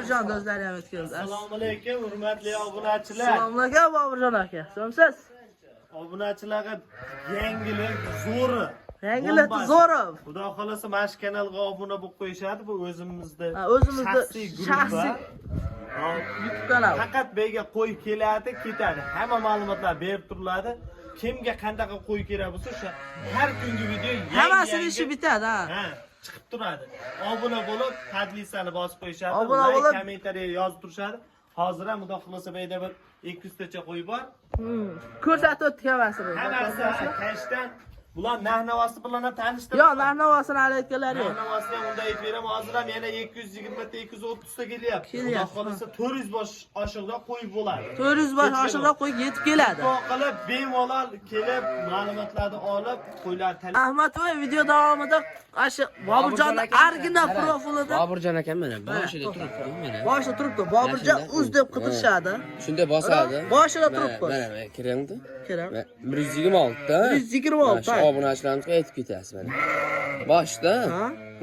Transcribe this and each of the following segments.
Boburjon do'stlari ham o'tganmiz. Assalomu alaykum, hurmatli obunachilar. Assalomu alaykum Boburjon aka. Siz? Obunachilarga yangilik zo'ri. Yangilik zo'ri. Xudo xolasa mana shu kanalga obuna bo'lib qo'yishadi. Bu o'zimizda shaxsiy YouTube kanal. Faqat bega qo'y keladi, ketadi. Hamma ma'lumotlar berib turiladi. Kimga qanday qo'y kerak bo'lsa, o'sha har kungi video Hammasini ishi bitadi, ha. Chiqib turadi. Obuna bo'lib, tadlisani bosib qo'yishadi. Obuna bo'lib, kommentariya yozib turishadi. Hozir ham xudo xolasa beyda bir 200 tacha qo'y bor. Ko'rsatib o'tdik hammasini. Hammasi kashdan. Bular narnavasi bilan ham tanishdim. Yo'q, narnavasini hali aytganlar yo'q. Narnavasini ham unda aytib beraman. Hozir ham yana 220 ta 230 ta kelyapti. Xudo xolasa 400 bosh oshiqda qo'yib bo'ladi. 400 bosh oshiqda qo'yib yetib keladi. Bu qilib bemalol kelib ma'lumotlarni olib qo'ylarni tanlab. Ahmad va video davomida ashi Boburjonning original profilida Boburjon akam mana boshida turibdi mana. Boshida turibdi. Boburjon uz deb qidirishadi. Shunda bosadi. Boshida turibdi. Mana kiramdi. Kiram. 126 ta. 126 ta. Obunachilarga aytib ketasiz mana. Boshda.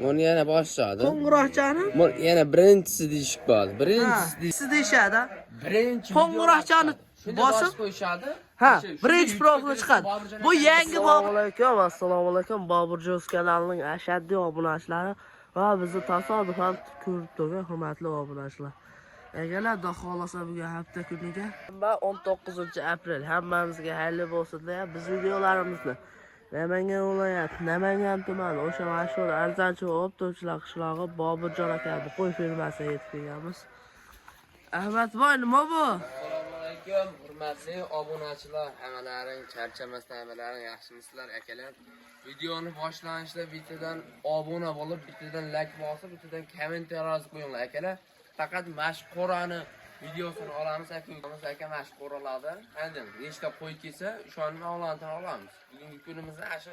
Buni yana boshladi. Qo'ng'iroqchani? Bu yana birinchisi deyishib qoldi. Birinchisi deyishadi. Birinchi qo'ng'iroqchani bosib qo'yishadi. Ha, birinchi profili chiqadi. Bu yangi Assalomu alaykum. Boburjon kanalining ashaddiy obunachilari va bizni tasodifan ko'rib turgan hurmatli obunachilar. Agarlar Xudo xolasa bugun hafta kuniga 19-aprel hammamizga xayrli bo'lsin deb biz videolarimizni Namangan viloyati, Namangan tumani, o'sha mashhur Arzanchi va Obtovchilar qishlog'i Boburjon akaning qo'y fermasiga yetib kelganmiz. Ahmadboy, nima bu? Assalomu alaykum, hurmatli obunachilar, hammalaring charchamasdan, hammalaring yaxshimisizlar akalar. Videoni boshlanishida bittadan obuna bo'lib, bittadan like bosib, bittadan kommentariy yozib qo'yinglar akalar. Faqat mashqorani videosini olamiz aka mashqoralarda. Endi nechta qo'y kelsa, o'shani olantirib olamiz. Bugungi kunimizda shu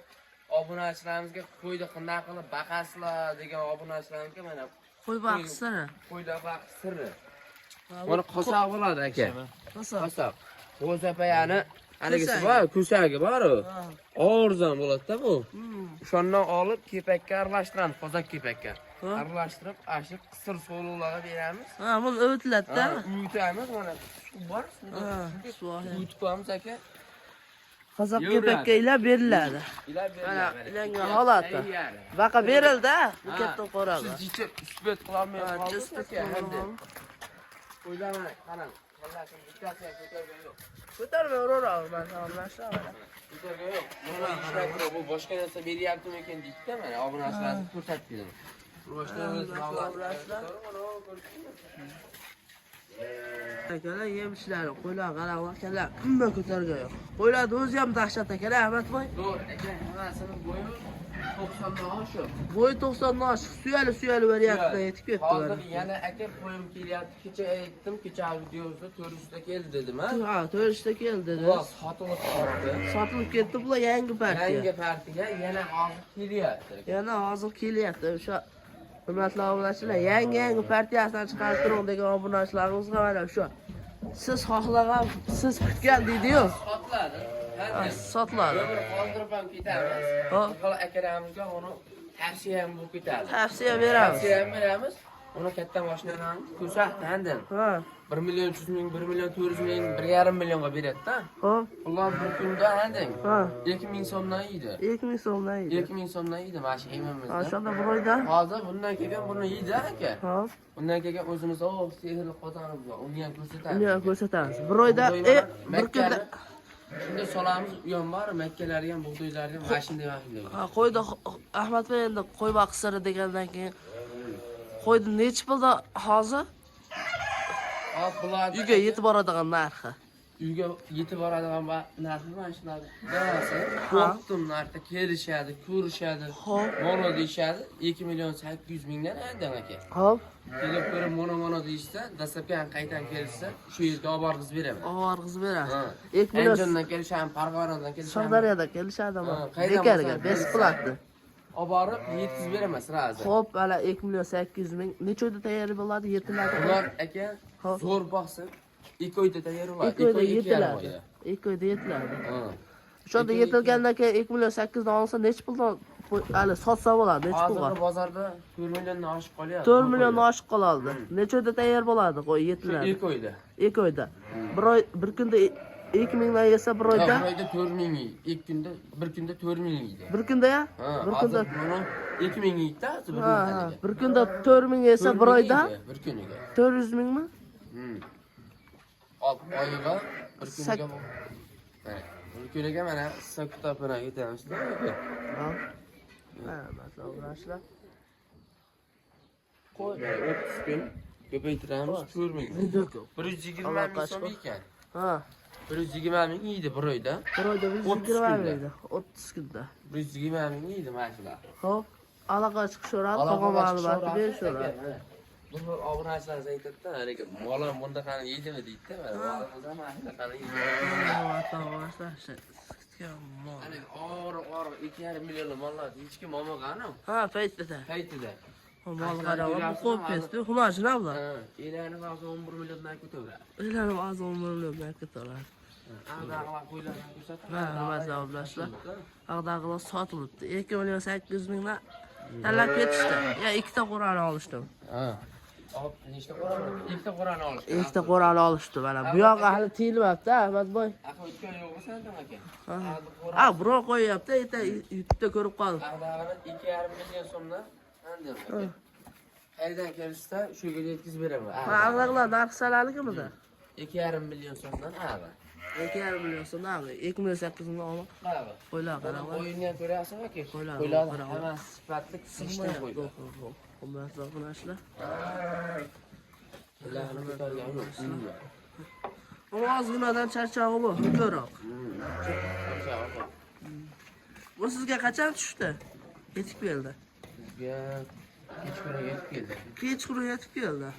obunachilarimizga qo'yni qanday qilib baqasizlar degan obunachilarimizga mana qo'y baqish siri. Qo'yda baqish siri. Buni qo'soq bo'ladi aka. Qo'soq. Qo'zapayani haligisi bor, ko'sagi bor-ku. Arzon bo'ladi-da bu. O'shandan olib kepakka aralashtiramiz, qo'zoq kepakka. Aralashtirib, ashi qisir so'lovlarga beramiz. Ha, buni o'tiladi-da. Uyutamiz, mana suv bor. Uyutib qo'yamiz aka. Qozoq kepakka ilab beriladi. Mana ilangan holati. Baqa berildi, bu katta qo'raga. Siz isbet qilolmaysiz. Qo'ydan qarang. Ko'tarmayveraman, salomlashamiz. Bu boshqa narsa beryaptimi ekan deydi-da, mana obunachilarni ko'rsatib beraman. Akalar yemishlari, qo'ylar qaranglar, akalar kimga ko'targan yo'q. Qo'ylarni o'zi ham dahshat akalar, Ahmadboy. To'g'ri, aka, hammasini bo'yi 90 dan oshiq. Bo'yi 90 dan oshiq, suyali variantda yetib ketdi. Hozir yana aka qo'yim kelyapti. Kecha aytdim, kecha videomizda 400 ta keldi dedim, ha? Ha, 400 ta keldi dedi. Bular sotilib qoldi. Sotilib ketdi, bular yangi partiya. Yangi partiya yana hozir kelyapti. Yana hozir kelyapti. O'sha hurmatli obunachilar, yangi partiyasidan chiqarib turing degan obunachilarimizga mana shu. Siz xohlagan, siz kutgan deydi-yu. Sotiladi. Sotiladi. Hozir ham ketamiz. Hozir akaramizga uni tavsiya ham bo'lib ketadi. Tavsiya beramiz. Tavsiya ham beramiz. Uni katta mashinadan ko'rsatdi endi. Ha. 1 million 100 ming, 1 million 400 ming, 1,5 millionga beradi-da. Xo'p. Ular bir kunda endi. Ha. 2000 so'mdan yeydi. 2000 so'mdan yeydi. 2000 so'mdan yeydi mana shu yemimizda. O'shanda bir oyda. Hozir bundan keyin buni yeydi aka. Xo'p. Bundan keyin o'zimiz sehrli qozonimiz bor. Uni ham ko'rsatamiz. Uni ham ko'rsatamiz. Bir oyda bir kunda shunda solamiz, u ham bor, makkalari ham, bug'doylari ham mashinada. Ha, qo'yda Ahmadboy endi qo'y baqisiri degandan keyin qo'ydi necha pulda hozir? Hop, bular uyga yetib boradigan narxi. Uyga yetib boradigan narxi mana shular. Qo'ptim narxda kelishadi, ko'rishadi. Mono deyishadi, 2 million 800 mingdan endi aka. Xo'p. Kelib ko'rib mono deyishsa, dastlabki qaytan kelsa, shu yerga olib borg'iz beraman. Olib borg'iz beramiz. 2 milliondan kelisham, Farg'onadan kelisham. Sirdaryoda kelishadimi? Bekarga besplatni. Olib borib yetkazib beraman sirazi. Xo'p, mana 2 million 800 ming. Necha oyda tayyor bo'ladi? Yetiladi. Ular aka zo'r boqsin. 2 oyda tayyor bo'ladi. 2 oyda yetiladi. 2 oyda yetiladi. O'shanda yetilgandan keyin 2 million 800 dan olsa necha puldan hali sotsa bo'ladi, necha pulga? Hozirgi bozorda 4 milliondan oshib qolyapti. 4 million oshib qoladi. Necha oyda tayyor bo'ladi qo'y yetiladi? 2 oyda. 2 oyda. Bir kunda 2 mingdan yesa bir oyda. Bir oyda 4 ming, 2 kunda, bir kunda 4 ming yeydi. Bir kunda ya? Bir kunda 2 ming yeydi, bir kunda. Bir kunda 4 ming yesa bir oyda. Bir kuniga. 400 mingmi? Oyiga bir kuniga. Bir kuniga mana sakta bilan yetamiz. Masallar. Qo'y 30 kun ko'paytiramiz 4 ming. 120 ming so'm ekan. Ha. 120 ming yeydi bir oyda. Bir oyda 120 ming. 30 kunda. 120 ming yeydi mana shular. Xo'p, aloqa chiqishaveradi, qolgan ma'lumotni berishaveradi. Bu obunachilar aytadi-da, lekin bolam bunda qani yeydimi deydi-da. Bolam mana shunda qani yeydi. Hani or 2,5 milyon mollar hech kim olmagan-ku. Ha, paytida. Paytida. Mol qarab, bu qo'p pesdi, xunajin avla. Elani hozir 11 milliondan ko'taveradi. Elani hozir 11 milliondan ko'taveradi. Ag'dag'lar qo'ylarni ko'rsatadi. Ha, nima avlashlar. Ag'dag'lar sotilibdi. 2 million 800 mingdan tanlab ketishdi. Ya ikkita qo'rani olishdim. Ha. Hop, nechta qo'rani? Ikkita qo'rani olishdi. Ikkita qo'rani olishdi mana. Bu yoqqa hali tiyilmabdi, Ahmadboy. Aka o'tgan yo'qmi senda aka? Ha, birov qo'yyapti, YouTube'da ko'rib qoldim. Ag'dag'lar 2,5 million so'mdan andim aka. Qaydan kelsa shu yerga yetkazib beraman. Ha, ag'dag'lar narxsalarligimida? 2,5 million so'mdan ag'a. 2,5 million so'mdan ag'a. 2 million 800 ming olib. Qarab. Qo'ylar, qarab. O'yinni ham ko'ryapsizmi aka? Qo'ylar. Hamma sifatli sistem qo'ydi. Hurmatli obunachilar. Ularni ko'targan yo'q. Ozginadan charchog'i bu, ko'roq. Bu sizga qachon tushdi? Yetib keldi. Bizga kechqurun yetib keldi. Kechqurun yetib keldi.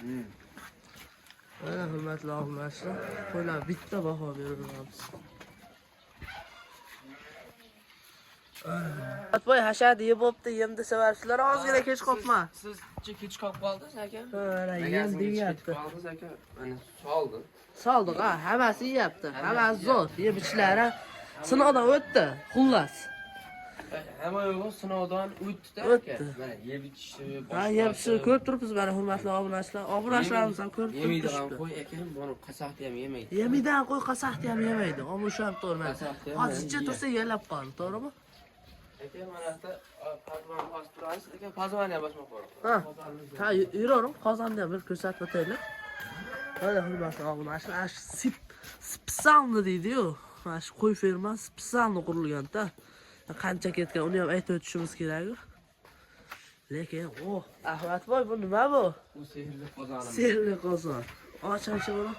Mana hurmatli obunachilar, qo'ylar bitta baho beramiz. Atboy hashadi yeb bo'pti, yem desa varsizlar, ozgina kech qolma. Siz kech qolib qoldingiz aka? Ha, yem deyapti. Qoldingiz aka. Mana soldi. Soldiq, ha, hammasi yeyapti. Hammasi zo'r, yeb ichlari sinovdan o'tdi, xullas. Hamma yo'q sinovdan o'tdi-da aka. Mana yeb ichishni Ha, yeb ichishni ko'rib turibsiz mana hurmatli obunachilar. Obunachilarimiz ham ko'rib Yemaydigan turibdi. qo'y ekan, buni qasoqni ham yemaydi. Yemidan qo'y qasoqni ham yemaydi. Ammo shu ham to'g'ri. Hozircha tursa yelab qoldi, to'g'rimi? Aka mana yerda pazman bosib turasiz, aka pazmonni ham bosmoq bor. Ha, yuravering, qozonni ham bir ko'rsatib o'taylik. Mana hurmatli obunachilar, spitsalni deydi-yu. Mana shu qo'y fermasi spitsalni qurilgan-da. Qancha ketgan, uni ham aytib o'tishimiz kerak-ku. Lekin, Ahmadboy, bu nima bu? Bu sehrli qozonimiz. Sehrli qozon. Ochamiz buni.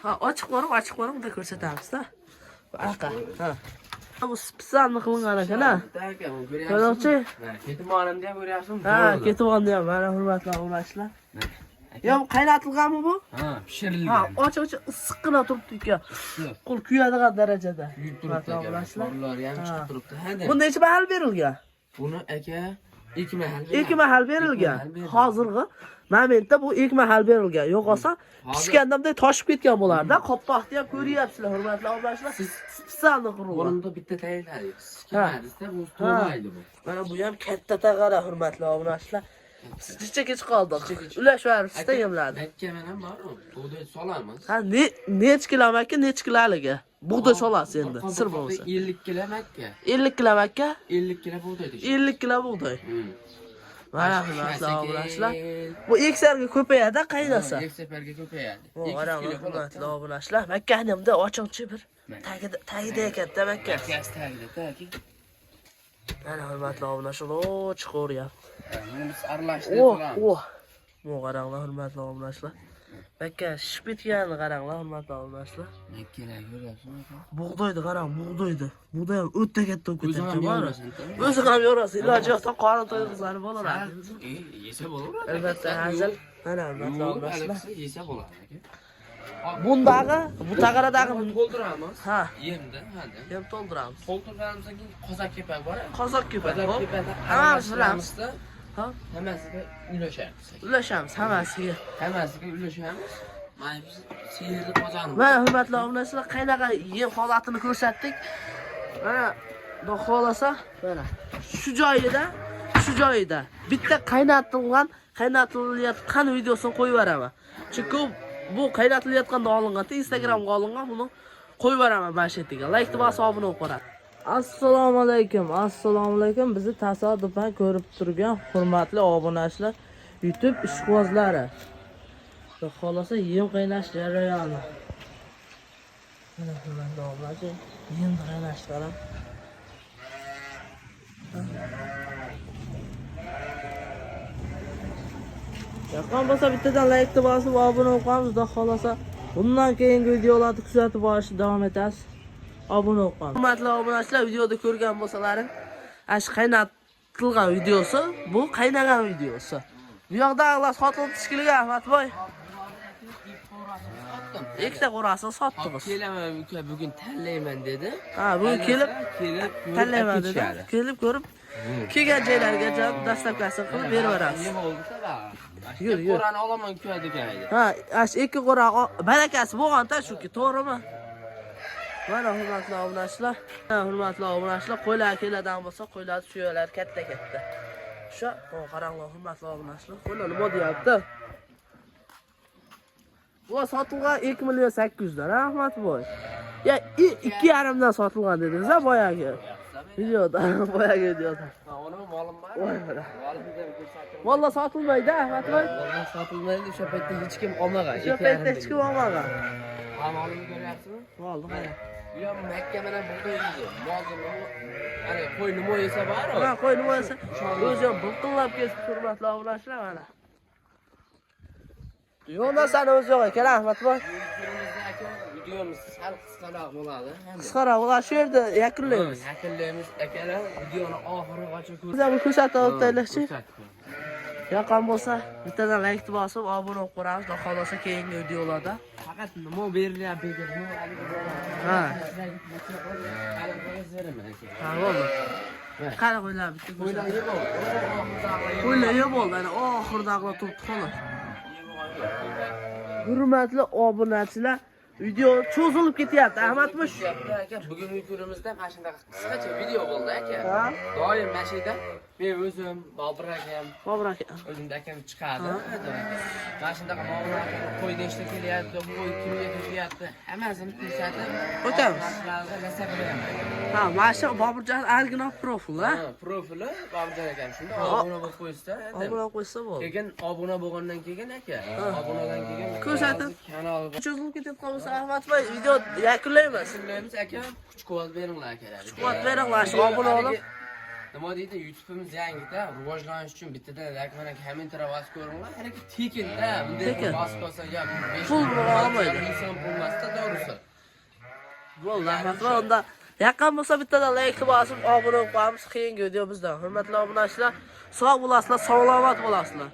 Ha, ochiq ko'ring, bunday ko'rsatamiz-da. Aqa. Ha. Bu spitsalni qilingan ekan-a. Aka, bu ko'ryapsizmi? Ko'rmoqchi? Ketmonimda ham ko'ryapsizmi? Ha, ketibonni ham mana hurmatli obunachilar. Yo, qaynatilganmi bu? Ha, pishirilgan. Ha, ochiq issiqqina turibdi ekan. Qo'l kuyadigan darajada. Kuyib turibdi aka. Sho'rlari ham chiqib turibdi. Ha. Bu necha mahal berilgan? Buni aka 2 mahal. 2 mahal berilgan. Hozirgi momentda bu 2 mahal berilgan. Yo'qolsa pishganda bunday toshib ketgan bo'lardi. Qopqoqni ham ko'ryapsizlar, hurmatli obunachilar. Spitsalni qurilgan. Bunda bitta tayyorlaydi. Sikimadizda bu to'g'ri bu. Mana bu ham katta tag'ara, hurmatli obunachilar. Siz necha kech qoldik? Ulashvarishda yemladi. Aka mana bor, bug'doy solamiz. Ha, nech kilomakka, nech kiloliga? Bug'doy solasiz endi, sir bo'lsa. 50 kilo makka. 50 kilomakka, 50 kilo bug'doy deydi. 50 kilo bug'doy. Mana hurmatli obunachilar. Bu eksarga ko'payadi, qaydasa? Eksaparga ko'payadi. Mana hurmatli obunachilar, makkani hamda ochingchi bir tagida ekan-da makka. Makkasi tagida, aka. Mana hurmatli obunachilar, chiqaryapti. Buni biz aralashtirib olamiz. Bu qaranglar hurmatli obunachilar. Makka shishib ketganini qaranglar hurmatli obunachilar. Makkalar ko'ryapsizmi aka? Bug'doyni qarang, bug'doyni. Bug'doy ham o'ta katta bo'lib O'zi ham yorasiz. O'zi ham yorasiz. Iloji yo'qdan qorin to'yg'izlari bo'laveradi. Yesa bo'laveradi. Albatta, hazil. Mana hurmatli obunachilar. Yesa bo'ladi aka. Bundagi, bu tag'aradagi to'ldiramiz. Ha, Yemda, hada. ham to'ldiramiz. To'ldirganimizdan keyin qozoq kepak bor. Qozoq kepak. Hammamiz bilamizda. Ha, Hammasiga ulashamiz. ulashamiz hammasiga. Hammasiga ulashamiz. Mana biz sehrli qozonimiz. Mana hurmatli obunachilar, qanaqa yem holatini ko'rsatdik. Mana Xudo xolasa mana shu joyida bitta qaynatilayotgan videosini qo'yib beraman. Chunki bu qaynatilayotganda olingan, Instagramga olingan, buni qo'yib beraman mashetiga. Like bosib obuna bo'lib qoladi. Assalomu alaykum. Bizni tasodifan ko'rib turgan hurmatli obunachilar, YouTube ishqibozlari. Xudo xolasa yem qaynash jarayoni. Mana hurmatli obunachilar, yem qaynash qaram. Yoqqan bo'lsa bittadan like bosib obuna bo'lib Xudo xolasa bundan keyingi videolarni kuzatib borishni davom etasiz. Obuna bo'lib. Hurmatli obunachilar, videoda ko'rgan bo'lsalaring, ash qaynatilgan videosi, bu qaynagan videosi. Bu yoqda ag'las xotin tishkiliga Ahmadboy. Ikkita qo'rasini sotdingiz. Kelaman uka bugun tanlayman dedi. Ha, bugun kelib tanlayman dedi. Kelib ko'rib kelgan joylarga dastlabkasini qilib beraveramiz. Nima bo'lsa Yur. Qo'rani olaman uka degan edi. Ha, ash ikki qo'ra barakasi bo'lganda shuki, to'g'rimi? Mana hurmatli obunachilar, qo'ylar keladan bo'lsa, qo'ylar tuyolar katta. Shu, qaranglar hurmatli obunachilar, qo'ylar nima deyapti? Bu sotilgan 2.800 dan, Ahmadboy. Ya 2.5 dan sotilgan dedingiz-a boyagi. Videoda. Ha, uni molim bor. Molimni ko'rsatdim. Vallah sotilmaydi, Ahmadboy. Molim sotilmaydi, o'sha paytda hech kim olmagan. Shu paytda hech kim olmagan. Ha, molimni ko'ryapsizmi? Bo'ldi, mana. Bu ham Makka bilan bo'ldi. Molni ana qo'y nima yesa bor-ku. Ha, qo'y nima yesa, o'zi ham bulqillab ketib hurmatli obunachilar mana. Yo'lda sani o'zi yo'q ekan, Ahmadboy. Videomiz sal qisqaroq bo'ladi. Qisqaroq bo'ladi, shu yerda yakunlaymiz. Yakunlaymiz akalar, videoni oxirigacha Biz ham ko'rsatib o'taylikchi. Yoqqan bo'lsa, bittadan like bosib, obuna bo'lib qo'ramiz. Xudo xolasa keyingi videolarda. Faqat nima berilyapti deb, Ha. Ha, bo'ldi. Qani qo'ylar bitta ko'rsatib. Qo'ylar yo'q bo'ldi, ana oxirida aqla turibdi xolos. Hurmatli obunachilar, video cho'zilib ketyapti. Ahmadboy aka, bugungi kunimizda mana shunday qisqacha video bo'ldi aka. Ha? Doim mana shu yerda men o'zim, Bobur akam, o'zimda akam chiqadi. Mana shunaqa qo'y nechta kelyapti, qo'y kimga ketyapti, hammasini ko'rsatib o'tamiz. Nasib beraman. Ha, mana shu Boburjon original profil, ha? Profili Boburjon akam shunda obuna bo'lib qo'ysa, Obuna qo'ysa bo'ldi. keyin obuna bo'lgandan keyin aka, obunadan keyin Ko'rsatib kanal cho'zilib ketayotgan bo'lsa Ahmadboy video yakunlaymiz. Shunlaymiz aka, kuch-quvvat beringlar akalar. Quvvat beringlar, shu obuna olib. Nima deydi, YouTube'imiz yangida, rivojlanish uchun bittadan like mana kommentariy bosib ko'ringlar. Haraki tekinda, bunday bosib olsa, ya pul olmaydi. Inson bo'lmasda to'g'risi. Bo'ldi, Ahmadboy, unda yaqin bo'lsa bittadan like bosib, obuna bo'lib qo'yamiz keyingi videomizda. Hurmatli obunachilar, sog' bo'lasizlar, salomat bo'lasizlar.